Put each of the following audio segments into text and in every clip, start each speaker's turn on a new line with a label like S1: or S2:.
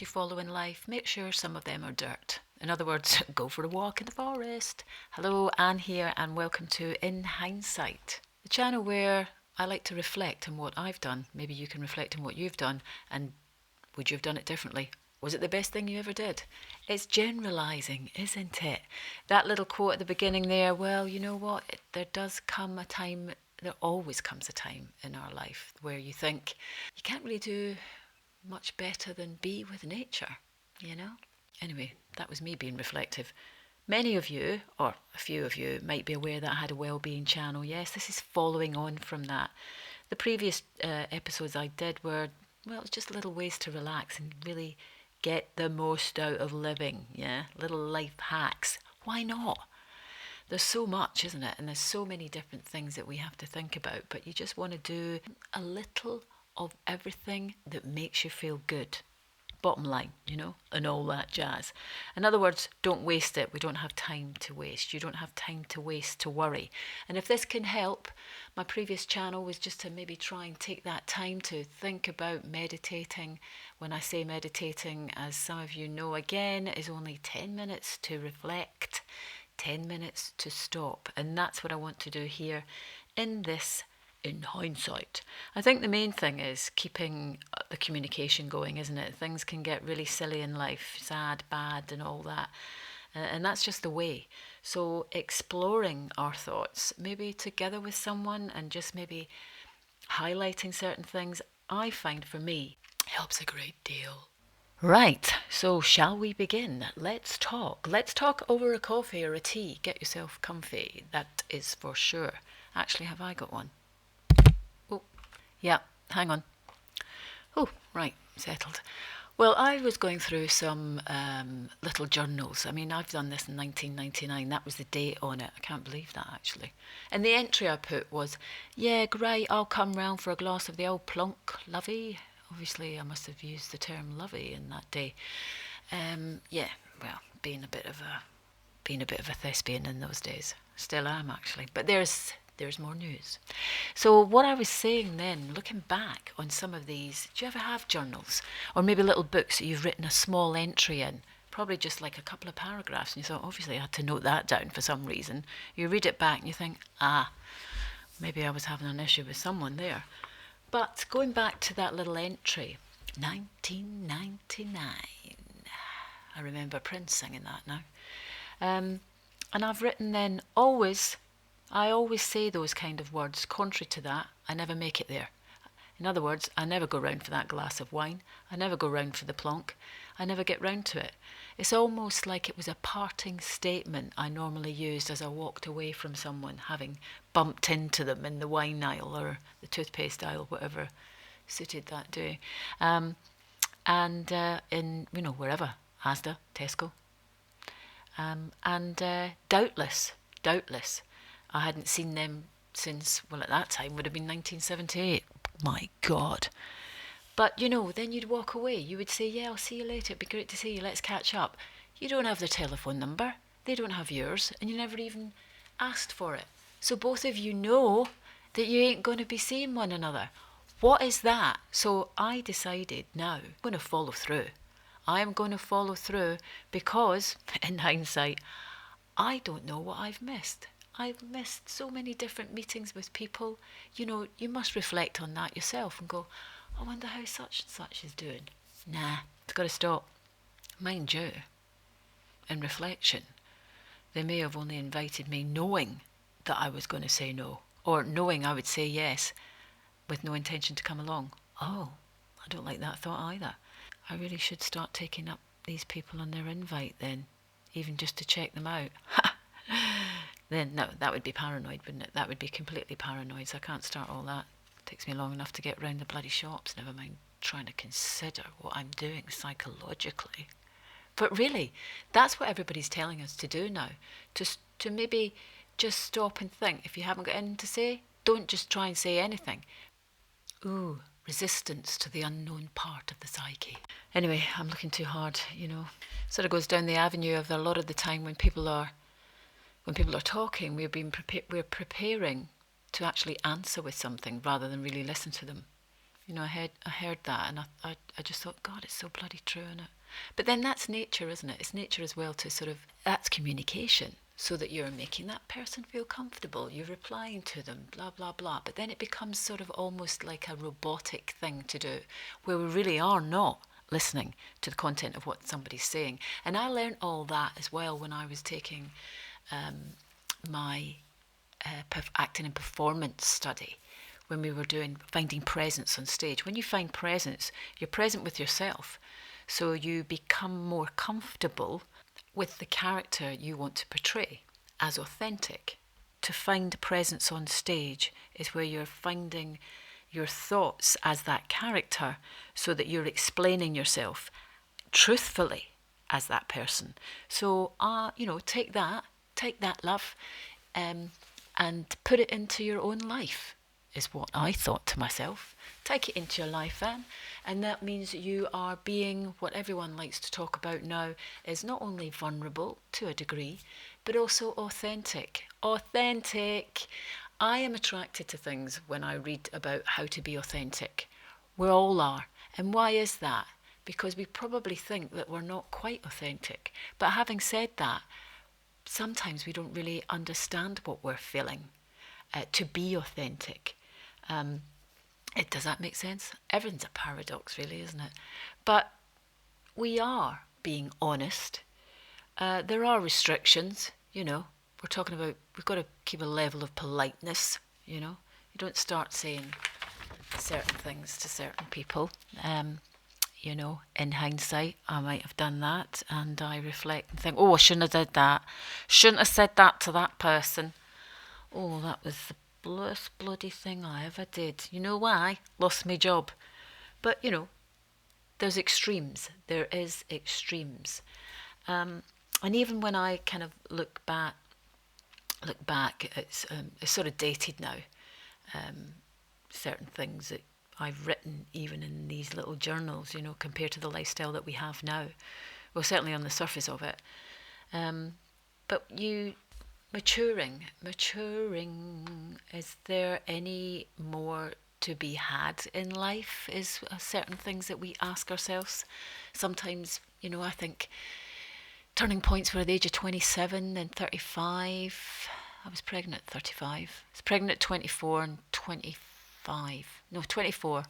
S1: you follow in life, make sure some of them are dirt. In other words, go for a walk in the forest. Hello, Anne here, and welcome to In Hindsight, the channel where I like to reflect on what I've done. Maybe you can reflect on what you've done, and would you have done it differently? Was it the best thing you ever did? It's generalising, isn't it? That little quote at the beginning there, well, you know what? There does come a time, there always comes a time in our life where you think you can't really do much better than be with nature, you know? Anyway, that was me being reflective. Many of you, or a few of you, might be aware that I had a well-being channel. Yes, this is following on from that. The previous episodes I did were, well, it's just little ways to relax and really get the most out of living, yeah? Little life hacks. Why not? There's so much, isn't it? And there's so many different things that we have to think about, but you just want to do a little of everything that makes you feel good. Bottom line, you know, and all that jazz. In other words, don't waste it. We don't have time to waste. You don't have time to waste to worry. And if this can help, my previous channel was just to maybe try and take that time to think about meditating. When I say meditating, as some of you know, again, is only 10 minutes to reflect, 10 minutes to stop. And that's what I want to do here in this In Hindsight. I think the main thing is keeping the communication going, isn't it? Things can get really silly in life, sad, bad, and all that. And that's just the way. So exploring our thoughts, maybe together with someone, and just maybe highlighting certain things, I find for me helps a great deal. Right, so shall we begin? Let's talk. Let's talk over a coffee or a tea. Get yourself comfy, that is for sure. Actually, have I got one? Oh, yeah, hang on. Oh, right, settled. Well, I was going through some little journals. I mean, I've done this in 1999. That was the date on it. I can't believe that, actually. And the entry I put was, yeah, great, I'll come round for a glass of the old plonk, lovey. Obviously, I must have used the term lovey in that day. Yeah, well, being a bit of a thespian in those days. Still am, actually. But there's more news. So what I was saying then, looking back on some of these, do you ever have journals? Or maybe little books that you've written a small entry in? Probably just like a couple of paragraphs. And you thought, obviously I had to note that down for some reason. You read it back and you think, maybe I was having an issue with someone there. But going back to that little entry, 1999. I remember Prince singing that now. And I've written then, I always say those kind of words. Contrary to that, I never make it there. In other words, I never go round for that glass of wine. I never go round for the plonk. I never get round to it. It's almost like it was a parting statement I normally used as I walked away from someone, having bumped into them in the wine aisle or the toothpaste aisle, whatever suited that day. And in, wherever, Asda, Tesco. Doubtless, I hadn't seen them since, well, at that time would have been 1978. My God. But, then you'd walk away. You would say, yeah, I'll see you later. It'd be great to see you. Let's catch up. You don't have their telephone number. They don't have yours. And you never even asked for it. So both of you know that you ain't going to be seeing one another. What is that? So I decided now I'm going to follow through. I am going to follow through because, in hindsight, I don't know what I've missed. I've missed so many different meetings with people. You must reflect on that yourself and go, I wonder how such and such is doing. Nah, it's got to stop. Mind you, in reflection, they may have only invited me knowing that I was going to say no, or knowing I would say yes with no intention to come along. Oh, I don't like that thought either. I really should start taking up these people on their invite then, even just to check them out. Then, no, that would be paranoid, wouldn't it? That would be completely paranoid, so I can't start all that. It takes me long enough to get round the bloody shops, never mind trying to consider what I'm doing psychologically. But really, that's what everybody's telling us to do now. To maybe just stop and think. If you haven't got anything to say, don't just try and say anything. Ooh, resistance to the unknown part of the psyche. Anyway, I'm looking too hard, Sort of goes down the avenue of a lot of the time when people are talking, we're preparing to actually answer with something rather than really listen to them. I heard that, and I just thought, God, it's so bloody true, isn't it? But then that's nature, isn't it? It's nature as well to sort of, that's communication, so that you're making that person feel comfortable. You're replying to them, blah, blah, blah. But then it becomes sort of almost like a robotic thing to do, where we really are not listening to the content of what somebody's saying. And I learned all that as well when I was taking my acting and performance study, when we were doing finding presence on stage. When you find presence, you're present with yourself, so you become more comfortable with the character you want to portray as authentic. To find presence on stage is where you're finding your thoughts as that character, so that you're explaining yourself truthfully as that person. So, take that, love, and put it into your own life, is what I thought to myself. Take it into your life, Anne. And that means you are being what everyone likes to talk about now, is not only vulnerable to a degree, but also authentic. Authentic. I am attracted to things when I read about how to be authentic. We all are. And why is that? Because we probably think that we're not quite authentic. But having said that, sometimes we don't really understand what we're feeling to be authentic. Does that make sense? Everything's a paradox, really, isn't it? But we are being honest. There are restrictions, We're talking about, we've got to keep a level of politeness, You don't start saying certain things to certain people. In hindsight, I might have done that, and I reflect and think, oh, I shouldn't have did that. Shouldn't have said that to that person. Oh, that was the worst bloody thing I ever did. You know why? Lost my job. But, there's extremes. There is extremes. And even when I kind of look back, it's sort of dated now. Certain things that I've written, even in these little journals, compared to the lifestyle that we have now. Well, certainly on the surface of it. But you maturing. Is there any more to be had in life? Is certain things that we ask ourselves. Sometimes, I think turning points were at the age of 27 and 35. I was pregnant at 35. I was pregnant at 24 and 25. No, 24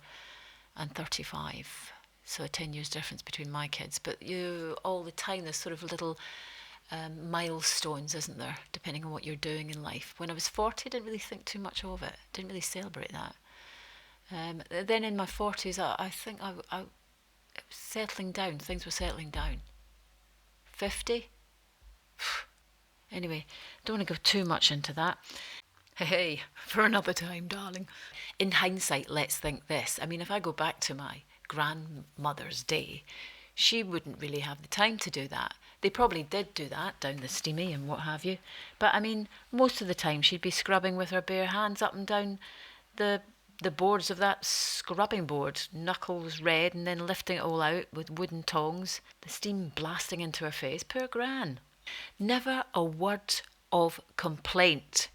S1: and 35. So a 10 years difference between my kids. But all the time there's sort of little milestones, isn't there, depending on what you're doing in life. When I was 40, I didn't really think too much of it. Didn't really celebrate that. Then in my 40s, I think I was settling down. Things were settling down. 50? Anyway, don't want to go too much into that. Hey, for another time, darling. In hindsight, let's think this. I mean, if I go back to my grandmother's day, she wouldn't really have the time to do that. They probably did do that down the steamy and what have you. But I mean, most of the time she'd be scrubbing with her bare hands up and down the boards of that scrubbing board, knuckles red, and then lifting it all out with wooden tongs, the steam blasting into her face. Poor Gran. Never a word of complaint.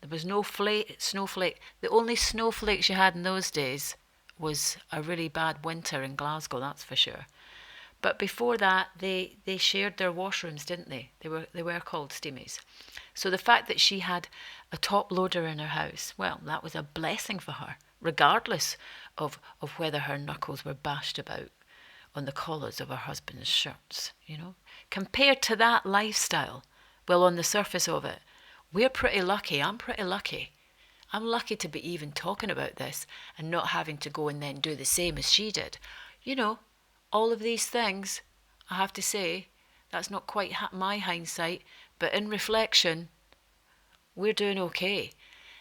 S1: There was no snowflake. The only snowflakes you had in those days was a really bad winter in Glasgow, that's for sure. But before that, they shared their washrooms, didn't they? They were called steamies. So the fact that she had a top loader in her house, well, that was a blessing for her, regardless of whether her knuckles were bashed about on the collars of her husband's shirts, Compared to that lifestyle, well, on the surface of it, we're pretty lucky. I'm pretty lucky. I'm lucky to be even talking about this and not having to go and then do the same as she did. All of these things, I have to say, that's not quite my hindsight, but in reflection, we're doing okay.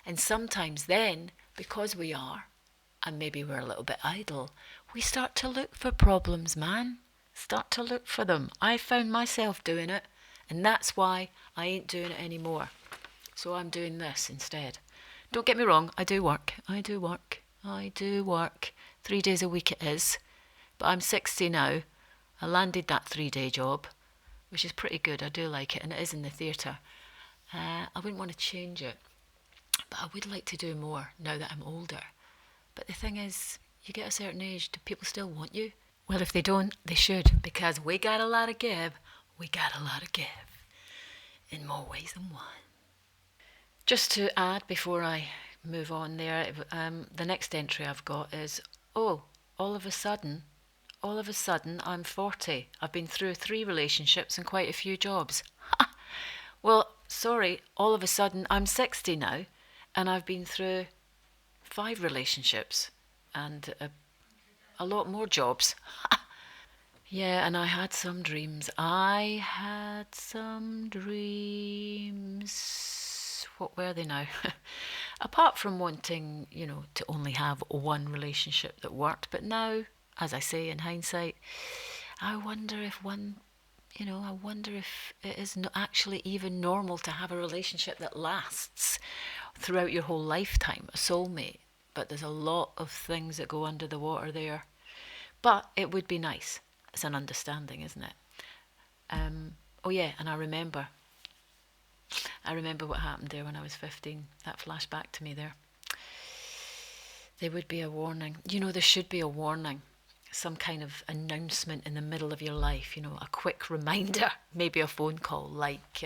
S1: And sometimes then, because we are, and maybe we're a little bit idle, we start to look for problems, man. Start to look for them. I found myself doing it, and that's why I ain't doing it anymore. So I'm doing this instead. Don't get me wrong, I do work. 3 days a week it is. But I'm 60 now. I landed that 3-day job, which is pretty good. I do like it, and it is in the theatre. I wouldn't want to change it, but I would like to do more now that I'm older. But the thing is, You get a certain age, do people still want you? Well, if they don't, they should, because we got a lot to give. We got a lot to give in more ways than one. Just to add before I move on there, the next entry I've got is, oh, all of a sudden, I'm 40. I've been through 3 relationships and quite a few jobs. Well, sorry, all of a sudden I'm 60 now and I've been through 5 relationships and a lot more jobs. Yeah, and I had some dreams. What were they now? Apart from wanting, to only have one relationship that worked. But now, as I say in hindsight, I wonder if it is actually even normal to have a relationship that lasts throughout your whole lifetime, a soulmate. But there's a lot of things that go under the water there. But it would be nice. It's an understanding, isn't it? Oh yeah, and I remember what happened there when I was 15. That flashed back to me there. There would be a warning. There should be a warning. Some kind of announcement in the middle of your life, a quick reminder. Maybe a phone call like,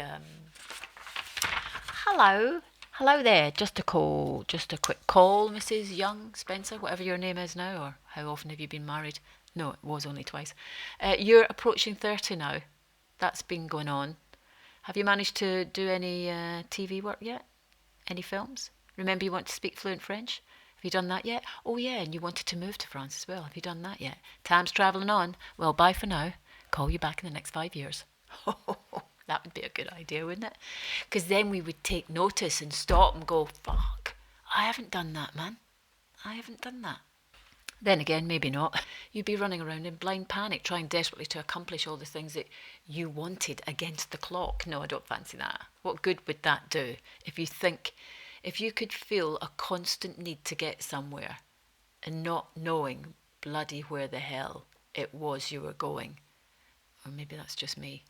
S1: hello. Hello there, just a quick call, Mrs. Young, Spencer, whatever your name is now, or how often have you been married? No, it was only twice. You're approaching 30 now. That's been going on. Have you managed to do any TV work yet? Any films? Remember you want to speak fluent French? Have you done that yet? Oh yeah, and you wanted to move to France as well. Have you done that yet? Time's travelling on. Well, bye for now. Call you back in the next 5 years. That would be a good idea, wouldn't it? Because then we would take notice and stop and go, fuck, I haven't done that, man. I haven't done that. Then again, maybe not. You'd be running around in blind panic, trying desperately to accomplish all the things that you wanted against the clock. No, I don't fancy that. What good would that do if you could feel a constant need to get somewhere and not knowing bloody where the hell it was you were going? Or maybe that's just me.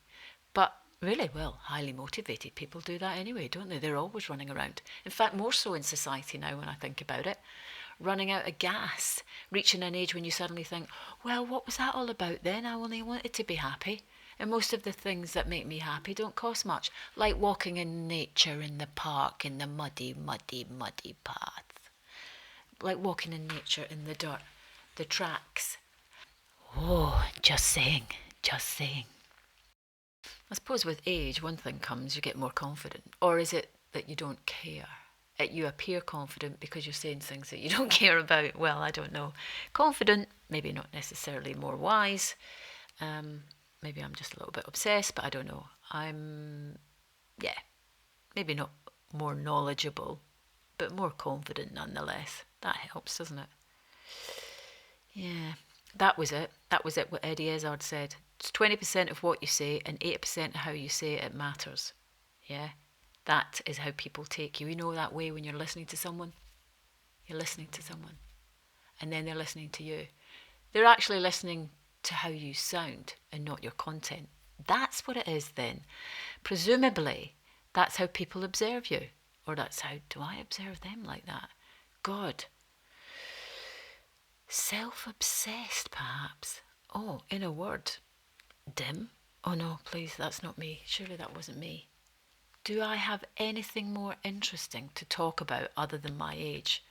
S1: But really, well, highly motivated people do that anyway, don't they? They're always running around. In fact, more so in society now when I think about it. Running out of gas, reaching an age when you suddenly think, well, what was that all about then? I only wanted to be happy. And most of the things that make me happy don't cost much, like walking in nature in the park in the muddy, muddy, muddy path. Like walking in nature in the dirt, the tracks. Oh, just saying, just saying. I suppose with age, one thing comes, you get more confident. Or is it that you don't care? You appear confident because you're saying things that you don't care about. Well, I don't know. Confident, maybe not necessarily more wise. Maybe I'm just a little bit obsessed, but I don't know. Maybe not more knowledgeable, but more confident nonetheless. That helps, doesn't it? Yeah, that was it. That was it, what Eddie Izzard said. It's 20% of what you say and 80% of how you say it matters. Yeah? That is how people take you. You know that way when you're listening to someone? You're listening to someone. And then they're listening to you. They're actually listening to how you sound and not your content. That's what it is then. Presumably, that's how people observe you. Or that's how do I observe them like that? God. Self-obsessed, perhaps. Oh, in a word. Dim? Oh no, please, that's not me. Surely that wasn't me. Do I have anything more interesting to talk about other than my age?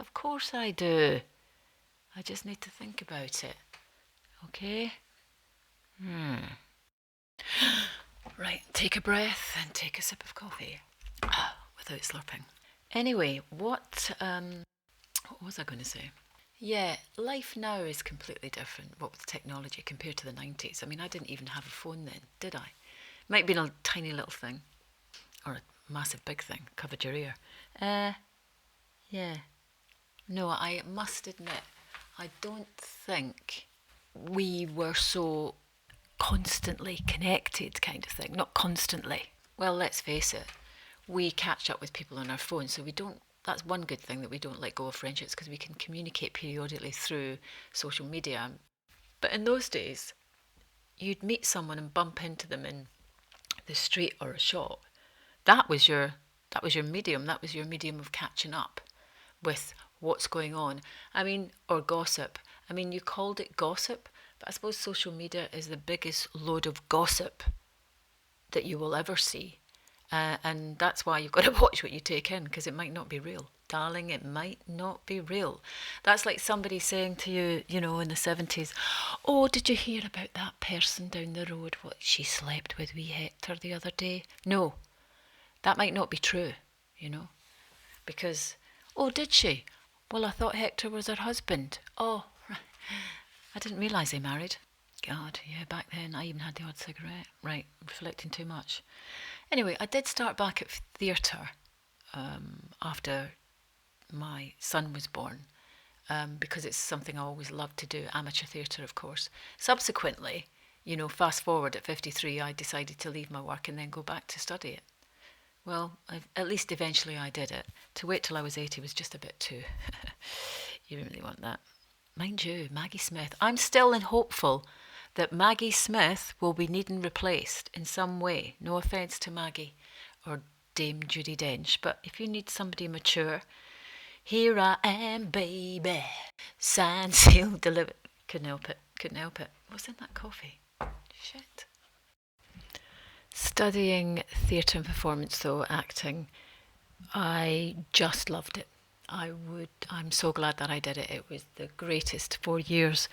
S1: Of course I do. I just need to think about it. Okay? Right, take a breath and take a sip of coffee. Without slurping. Anyway, what was I going to say? Yeah, life now is completely different, what with technology, compared to the 90s. I mean, I didn't even have a phone then, did I? Might be a tiny little thing. Or a massive big thing, covered your ear. Yeah. No, I must admit, I don't think we were so constantly connected kind of thing. Not constantly. Well, let's face it. We catch up with people on our phone, so we don't. That's one good thing that we don't let go of friendships because we can communicate periodically through social media. But in those days, you'd meet someone and bump into them in the street or a shop. That was your medium. That was your medium of catching up with what's going on. I mean, or gossip. I mean, you called it gossip, but I suppose social media is the biggest load of gossip that you will ever see. And that's why you've got to watch what you take in, because it might not be real. Darling, it might not be real. That's like somebody saying to you, in the 70s, oh, did you hear about that person down the road, what she slept with wee Hector the other day? No, that might not be true, because, oh, did she? Well, I thought Hector was her husband. Oh, I didn't realise they married. God, yeah, back then I even had the odd cigarette. Right, reflecting too much. Anyway, I did start back at theatre after my son was born, because it's something I always loved to do, amateur theatre, of course. Subsequently, fast forward at 53, I decided to leave my work and then go back to study it. Well, at least eventually I did it. To wait till I was 80 was just a bit too. You didn't really want that. Mind you, Maggie Smith. I'm still hopeful that Maggie Smith will be needing replaced in some way. No offence to Maggie or Dame Judi Dench, but if you need somebody mature, here I am, baby. Signed, sealed, delivered. Couldn't help it. Couldn't help it. What's in that coffee? Shit. Studying theatre and performance, though, acting, I just loved it. I'm so glad that I did it. It was the greatest 4 years,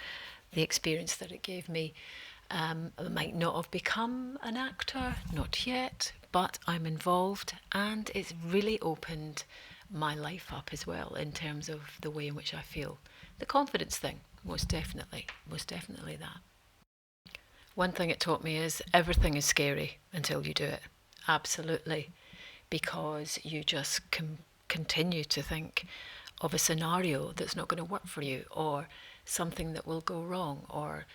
S1: the experience that it gave me. I might not have become an actor, not yet, but I'm involved, and it's really opened my life up as well in terms of the way in which I feel. The confidence thing, most definitely that. One thing it taught me is everything is scary until you do it. Absolutely. Because you just continue to think of a scenario that's not going to work for you, or something that will go wrong, or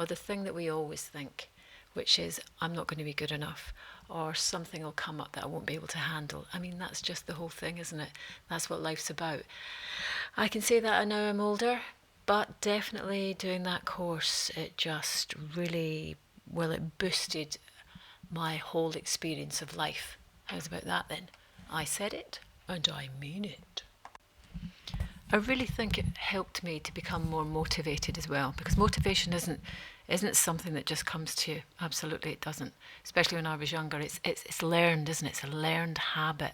S1: the thing that we always think, which is, I'm not going to be good enough, or something will come up that I won't be able to handle. I mean, that's just the whole thing, isn't it? That's what life's about. I can say that now I'm older, but definitely doing that course, it just really, well, it boosted my whole experience of life. How's about that then? I said it, and I mean it. I really think it helped me to become more motivated as well, because motivation isn't something that just comes to you. Absolutely, it doesn't. Especially when I was younger, it's learned, isn't it? It's a learned habit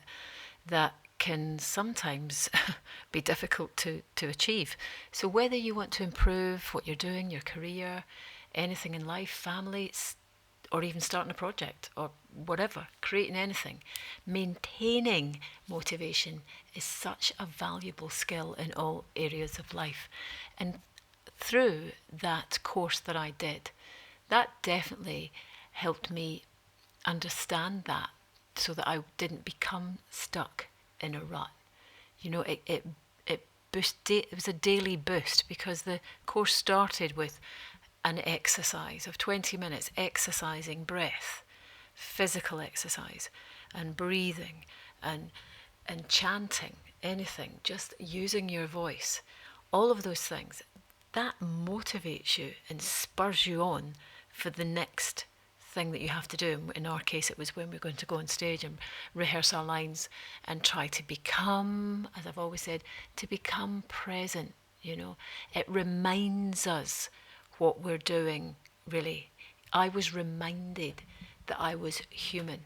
S1: that can sometimes be difficult to achieve. So whether you want to improve what you're doing, your career, anything in life, family, or even starting a project or whatever, creating anything, maintaining motivation is such a valuable skill in all areas of life. And through that course that I did, that definitely helped me understand that, so that I didn't become stuck in a rut. It was a daily boost, because the course started with an exercise of 20 minutes, exercising breath, physical exercise, and breathing, and chanting, anything, just using your voice, all of those things. That motivates you and spurs you on for the next thing that you have to do. In our case, it was when we're going to go on stage and rehearse our lines and try to become, as I've always said, to become present. It reminds us what we're doing, really. I was reminded that I was human.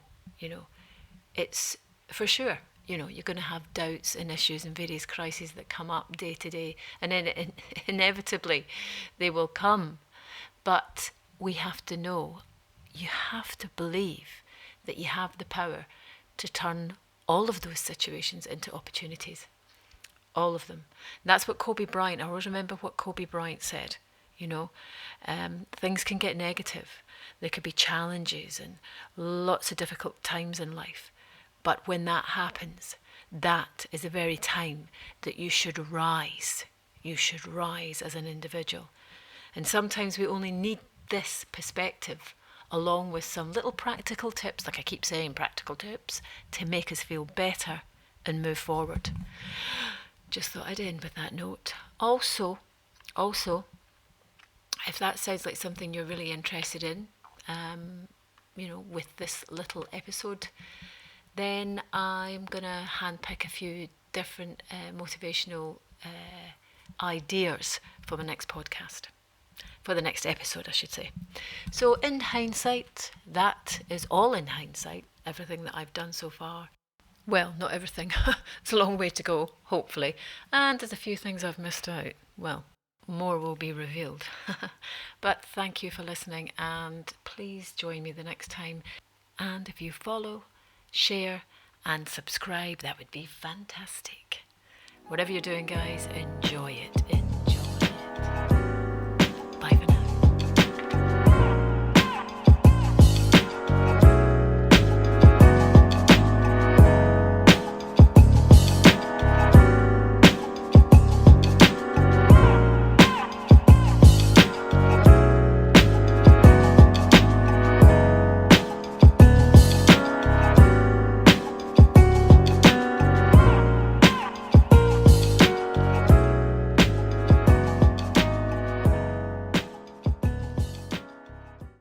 S1: It's for sure, you're going to have doubts and issues and various crises that come up day to day, and then inevitably they will come. But we have to know, you have to believe that you have the power to turn all of those situations into opportunities. All of them. And that's what Kobe Bryant, I always remember what Kobe Bryant said. Things can get negative. There could be challenges and lots of difficult times in life. But when that happens, that is the very time that you should rise. You should rise as an individual. And sometimes we only need this perspective, along with some little practical tips, like I keep saying, practical tips, to make us feel better and move forward. Just thought I'd end with that note. Also, if that sounds like something you're really interested in, with this little episode, then I'm going to handpick a few different motivational ideas for the next podcast. For the next episode, I should say. So in hindsight, that is all in hindsight, everything that I've done so far. Well, not everything. It's a long way to go, hopefully. And there's a few things I've missed out. Well, more will be revealed. But thank you for listening, and please join me the next time. And if you follow, share, and subscribe, that would be fantastic. Whatever you're doing, guys, enjoy it.